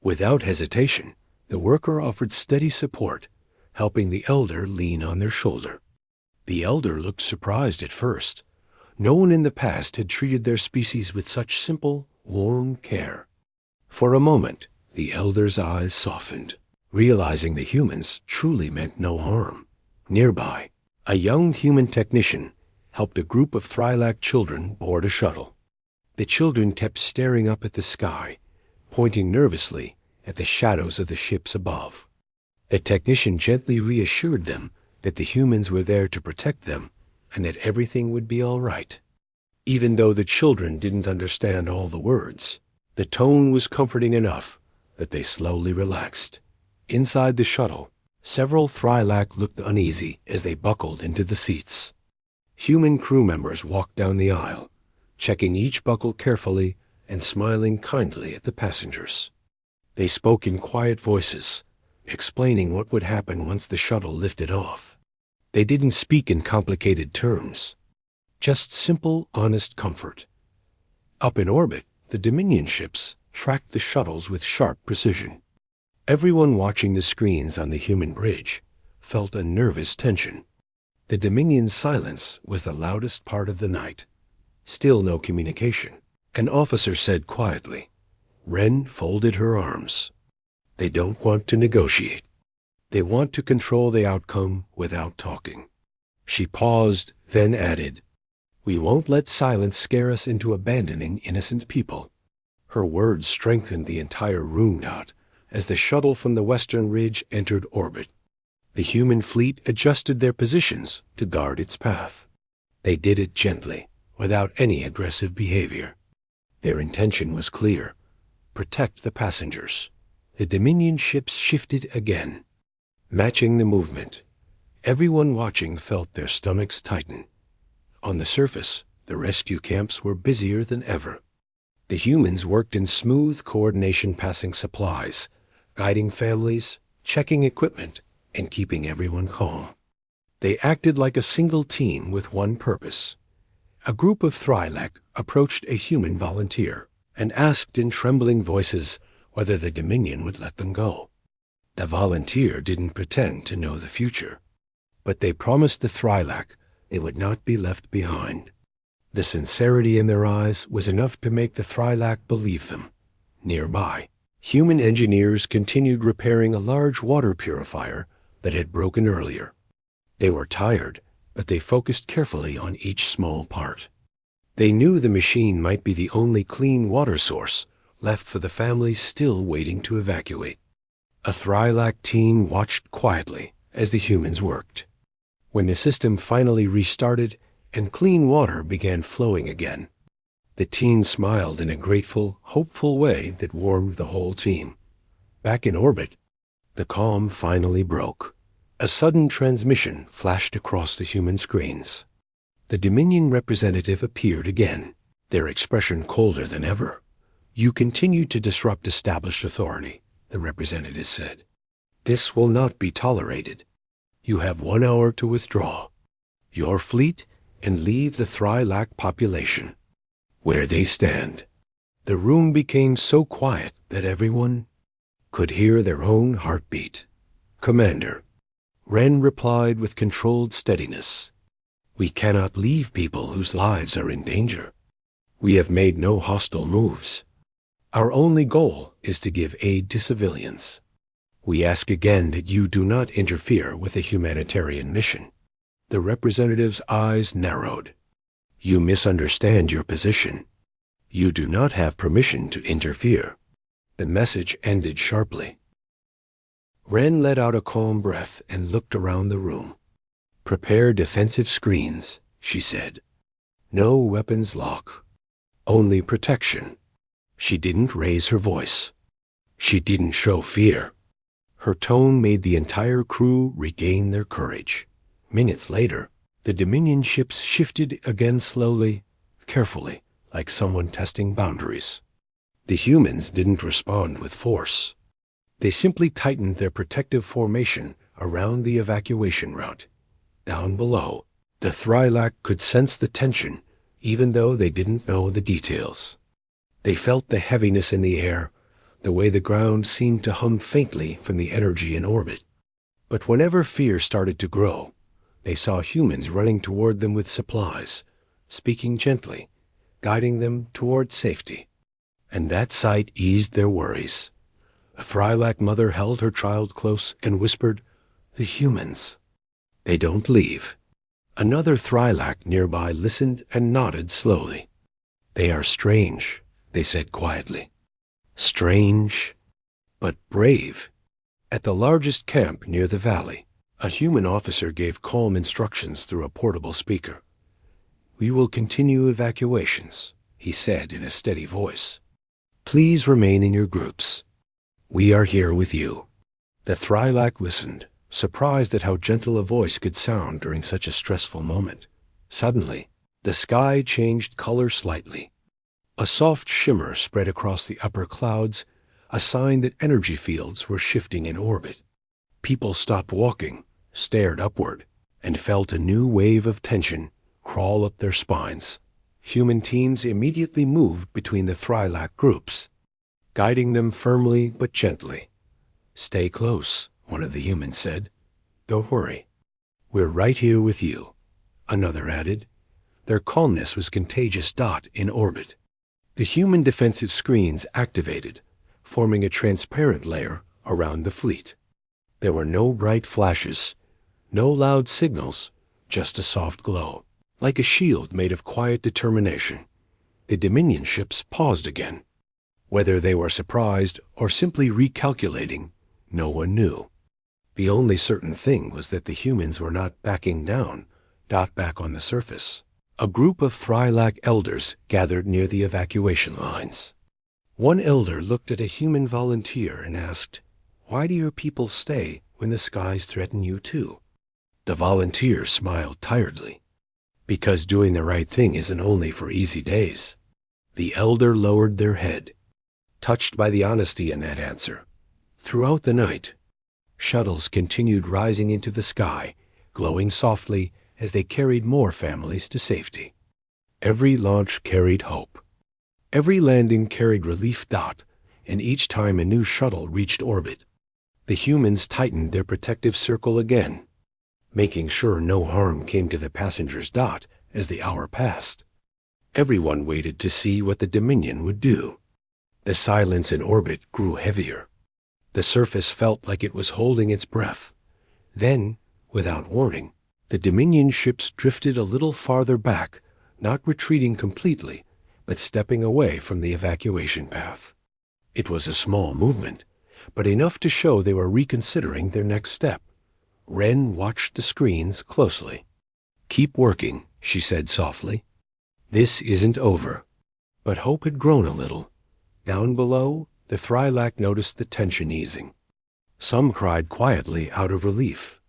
Without hesitation, the worker offered steady support, helping the elder lean on their shoulder. The elder looked surprised at first. No one in the past had treated their species with such simple, warm care. For a moment, the elder's eyes softened, realizing the humans truly meant no harm. Nearby, a young human technician helped a group of Thrielac children board a shuttle. The children kept staring up at the sky, pointing nervously at the shadows of the ships above. The technician gently reassured them that the humans were there to protect them and that everything would be all right. Even though the children didn't understand all the words, the tone was comforting enough that they slowly relaxed. Inside the shuttle, several Thrielac looked uneasy as they buckled into the seats. Human crew members walked down the aisle, checking each buckle carefully and smiling kindly at the passengers. They spoke in quiet voices, explaining what would happen once the shuttle lifted off. They didn't speak in complicated terms, just simple, honest comfort. Up in orbit, the Dominion ships tracked the shuttles with sharp precision. Everyone watching the screens on the human bridge felt a nervous tension. The Dominion's silence was the loudest part of the night. Still no communication. An officer said quietly. Wren folded her arms. "They don't want to negotiate. They want to control the outcome without talking." She paused, then added, "We won't let silence scare us into abandoning innocent people." Her words strengthened the entire room as the shuttle from the western ridge entered orbit. The human fleet adjusted their positions to guard its path. They did it gently, without any aggressive behavior. Their intention was clear: protect the passengers. The Dominion ships shifted again, matching the movement. Everyone watching felt their stomachs tighten. On the surface, the rescue camps were busier than ever. The humans worked in smooth coordination, passing supplies, guiding families, checking equipment, and keeping everyone calm. They acted like a single team with one purpose. A group of Thrylak approached a human volunteer and asked in trembling voices whether the Dominion would let them go. The volunteer didn't pretend to know the future, but they promised the Thrylak they would not be left behind. The sincerity in their eyes was enough to make the Thrylak believe them. Nearby, human engineers continued repairing a large water purifier that had broken earlier. They were tired, but they focused carefully on each small part. They knew the machine might be the only clean water source left for the families still waiting to evacuate. A Thrylak team watched quietly as the humans worked. When the system finally restarted and clean water began flowing again, the team smiled in a grateful, hopeful way that warmed the whole team. Back in orbit, the calm finally broke. A sudden transmission flashed across the human screens. The Dominion representative appeared again, their expression colder than ever. "You continue to disrupt established authority," the representative said. "This will not be tolerated. You have 1 hour to withdraw your fleet and leave the Thrylak population where they stand." The room became so quiet that everyone could hear their own heartbeat. "Commander," Wren replied with controlled steadiness, "we cannot leave people whose lives are in danger. We have made no hostile moves. Our only goal is to give aid to civilians. We ask again that you do not interfere with a humanitarian mission." The representative's eyes narrowed. "You misunderstand your position. You do not have permission to interfere." The message ended sharply. Wren let out a calm breath and looked around the room. "Prepare defensive screens," she said. "No weapons lock. Only protection." She didn't raise her voice. She didn't show fear. Her tone made the entire crew regain their courage. Minutes later, the Dominion ships shifted again slowly, carefully, like someone testing boundaries. The humans didn't respond with force. They simply tightened their protective formation around the evacuation route. Down below, the Thrylak could sense the tension, even though they didn't know the details. They felt the heaviness in the air, the way the ground seemed to hum faintly from the energy in orbit. But whenever fear started to grow, they saw humans running toward them with supplies, speaking gently, guiding them toward safety. And that sight eased their worries. A Thrylak mother held her child close and whispered, "The humans. They don't leave." Another Thrylak nearby listened and nodded slowly. "They are strange," they said quietly. "Strange, but brave." At the largest camp near the valley, a human officer gave calm instructions through a portable speaker. "We will continue evacuations," he said in a steady voice. "Please remain in your groups. We are here with you." The Thrylak listened, surprised at how gentle a voice could sound during such a stressful moment. Suddenly, the sky changed color slightly. A soft shimmer spread across the upper clouds, a sign that energy fields were shifting in orbit. People stopped walking, stared upward, and felt a new wave of tension crawl up their spines. Human teams immediately moved between the Thrylak groups, guiding them firmly but gently. "Stay close," one of the humans said. "Don't worry. We're right here with you," another added. Their calmness was contagious. In orbit, the human defensive screens activated, forming a transparent layer around the fleet. There were no bright flashes, no loud signals, just a soft glow, like a shield made of quiet determination. The Dominion ships paused again. Whether they were surprised or simply recalculating, no one knew. The only certain thing was that the humans were not backing down, back on the surface. A group of Thrylak elders gathered near the evacuation lines. One elder looked at a human volunteer and asked, "Why do your people stay when the skies threaten you too?" The volunteer smiled tiredly. "Because doing the right thing isn't only for easy days." The elder lowered their head, touched by the honesty in that answer. Throughout the night, shuttles continued rising into the sky, glowing softly as they carried more families to safety. Every launch carried hope. Every landing carried relief. And each time a new shuttle reached orbit, the humans tightened their protective circle again, making sure no harm came to the passengers. As the hour passed, everyone waited to see what the Dominion would do. The silence in orbit grew heavier. The surface felt like it was holding its breath. Then, without warning, the Dominion ships drifted a little farther back, not retreating completely, but stepping away from the evacuation path. It was a small movement, but enough to show they were reconsidering their next step. Wren watched the screens closely. "Keep working," she said softly. "This isn't over." But hope had grown a little. Down below, the Thrylak noticed the tension easing. Some cried quietly out of relief.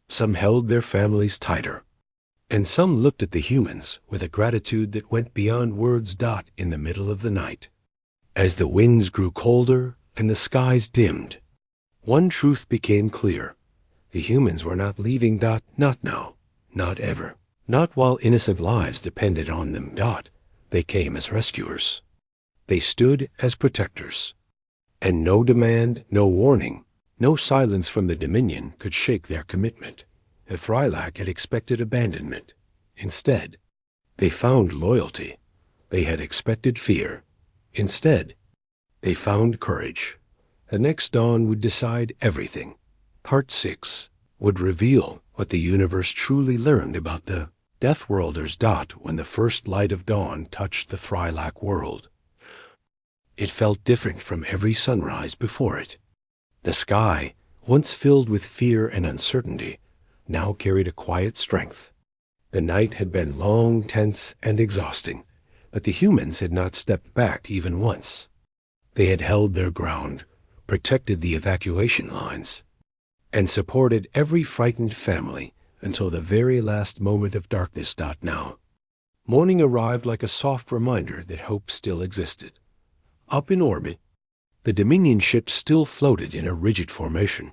Some held their families tighter. And some looked at the humans with a gratitude that went beyond words. In the middle of the night, as the winds grew colder and the skies dimmed, one truth became clear. The humans were not leaving. Not now. Not ever. Not while innocent lives depended on them. They came as rescuers. They stood as protectors. And no demand, no warning, no silence from the Dominion could shake their commitment. The Thrylak had expected abandonment. Instead, they found loyalty. They had expected fear. Instead, they found courage. The next dawn would decide everything. Part 6 would reveal what the universe truly learned about the Deathworlders. When the first light of dawn touched the Thrylak world, it felt different from every sunrise before it. The sky, once filled with fear and uncertainty, now carried a quiet strength. The night had been long, tense, and exhausting, but the humans had not stepped back even once. They had held their ground, protected the evacuation lines, and supported every frightened family until the very last moment of darkness. Now, morning arrived like a soft reminder that hope still existed. Up in orbit, the Dominion ships still floated in a rigid formation,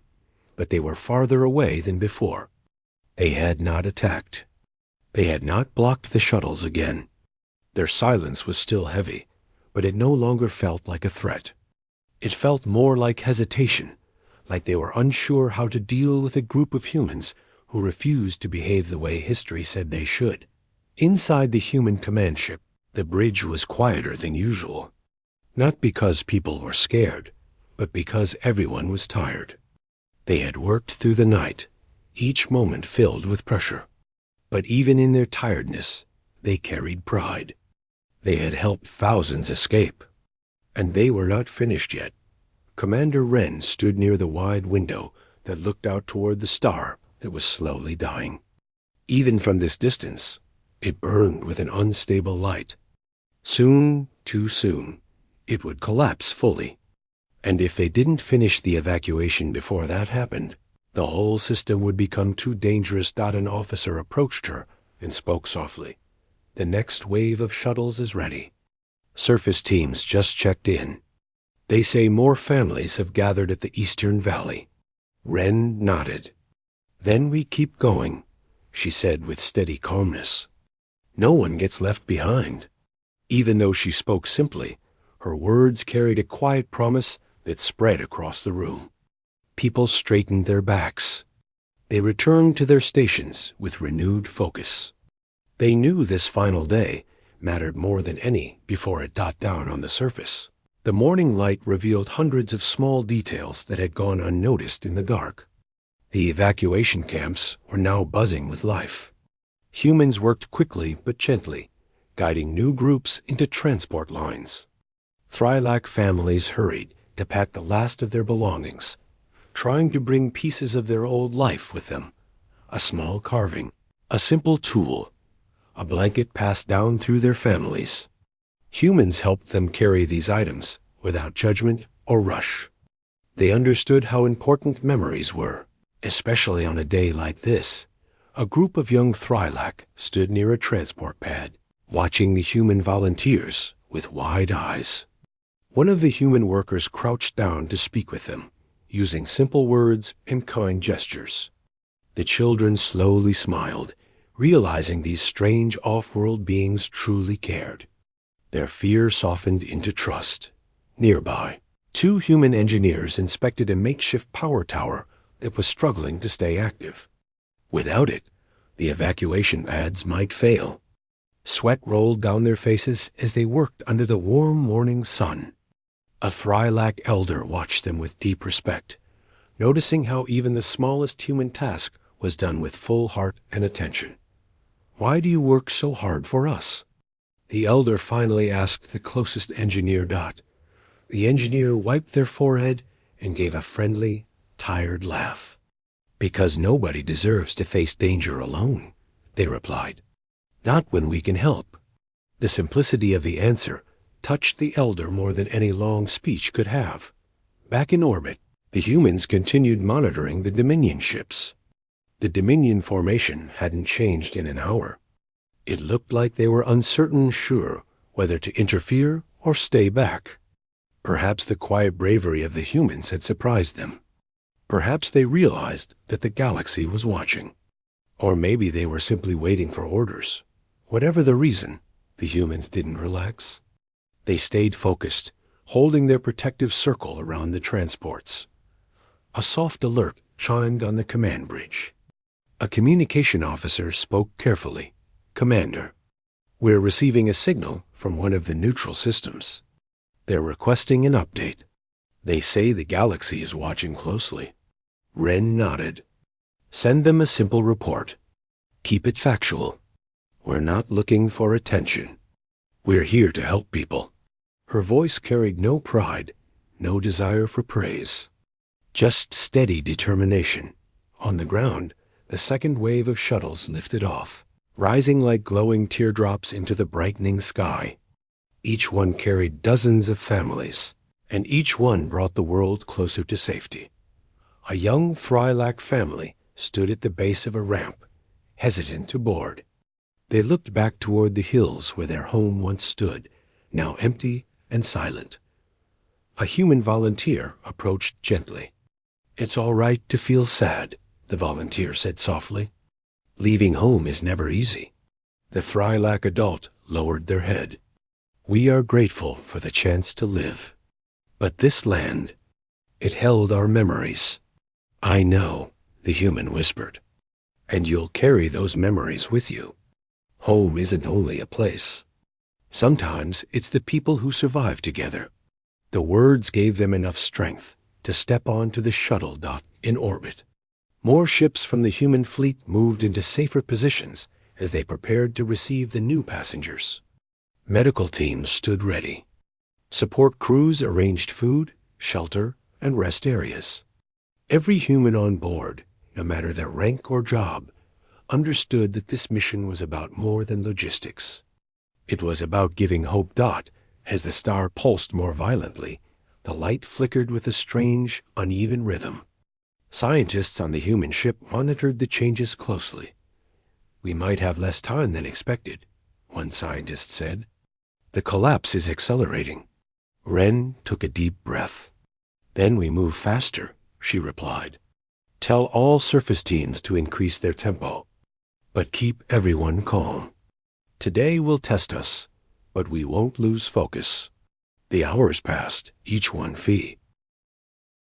but they were farther away than before. They had not attacked. They had not blocked the shuttles again. Their silence was still heavy, but it no longer felt like a threat. It felt more like hesitation, like they were unsure how to deal with a group of humans who refused to behave the way history said they should. Inside the human command ship, the bridge was quieter than usual. Not because people were scared, but because everyone was tired. They had worked through the night, each moment filled with pressure. But even in their tiredness, they carried pride. They had helped thousands escape. And they were not finished yet. Commander Wren stood near the wide window that looked out toward the star that was slowly dying. Even from this distance, it burned with an unstable light. Soon, too soon, it would collapse fully. And if they didn't finish the evacuation before that happened, the whole system would become too dangerous. An officer approached her and spoke softly. "The next wave of shuttles is ready. Surface teams just checked in. They say more families have gathered at the Eastern Valley." Wren nodded. "Then we keep going," she said with steady calmness. "No one gets left behind." Even though she spoke simply, her words carried a quiet promise that spread across the room. People straightened their backs. They returned to their stations with renewed focus. They knew this final day mattered more than any before it down on the surface. The morning light revealed hundreds of small details that had gone unnoticed in the dark. The evacuation camps were now buzzing with life. Humans worked quickly but gently, guiding new groups into transport lines. Thrylak families hurried to pack the last of their belongings, trying to bring pieces of their old life with them. A small carving, a simple tool, a blanket passed down through their families. Humans helped them carry these items without judgment or rush. They understood how important memories were, especially on a day like this. A group of young Thrylak stood near a transport pad, watching the human volunteers with wide eyes. One of the human workers crouched down to speak with them, using simple words and kind gestures. The children slowly smiled, realizing these strange off-world beings truly cared. Their fear softened into trust. Nearby, 2 human engineers inspected a makeshift power tower that was struggling to stay active. Without it, the evacuation pads might fail. Sweat rolled down their faces as they worked under the warm morning sun. A Thrylac elder watched them with deep respect, noticing how even the smallest human task was done with full heart and attention. "Why do you work so hard for us?" the elder finally asked the closest engineer. The engineer wiped their forehead and gave a friendly, tired laugh. "Because nobody deserves to face danger alone," they replied. "Not when we can help." The simplicity of the answer touched the elder more than any long speech could have. Back in orbit, the humans continued monitoring the Dominion ships. The Dominion formation hadn't changed in an hour. It looked like they were uncertain sure whether to interfere or stay back. Perhaps the quiet bravery of the humans had surprised them. Perhaps they realized that the galaxy was watching. Or maybe they were simply waiting for orders. Whatever the reason, the humans didn't relax. They stayed focused, holding their protective circle around the transports. A soft alert chimed on the command bridge. A communication officer spoke carefully. "Commander, we're receiving a signal from one of the neutral systems. They're requesting an update. They say the galaxy is watching closely." Wren nodded. "Send them a simple report. Keep it factual. We're not looking for attention. We're here to help people." Her voice carried no pride, no desire for praise. Just steady determination. On the ground, the second wave of shuttles lifted off, rising like glowing teardrops into the brightening sky. Each one carried dozens of families, and each one brought the world closer to safety. A young Thrylac family stood at the base of a ramp, hesitant to board. They looked back toward the hills where their home once stood, now empty and silent. A human volunteer approached gently. "It's all right to feel sad," the volunteer said softly. "Leaving home is never easy." The Thrylac adult lowered their head. "We are grateful for the chance to live. But this land, it held our memories." "I know," the human whispered. "And you'll carry those memories with you. Home isn't only a place. Sometimes it's the people who survive together." The words gave them enough strength to step onto the shuttle dock in orbit. More ships from the human fleet moved into safer positions as they prepared to receive the new passengers. Medical teams stood ready. Support crews arranged food, shelter, and rest areas. Every human on board, no matter their rank or job, understood that this mission was about more than logistics. It was about giving hope. As the star pulsed more violently, the light flickered with a strange, uneven rhythm. Scientists on the human ship monitored the changes closely. "We might have less time than expected," one scientist said. "The collapse is accelerating." Wren took a deep breath. "Then we move faster," she replied. "Tell all surface teams to increase their tempo, but keep everyone calm. Today will test us, but we won't lose focus." The hours passed, each one fee.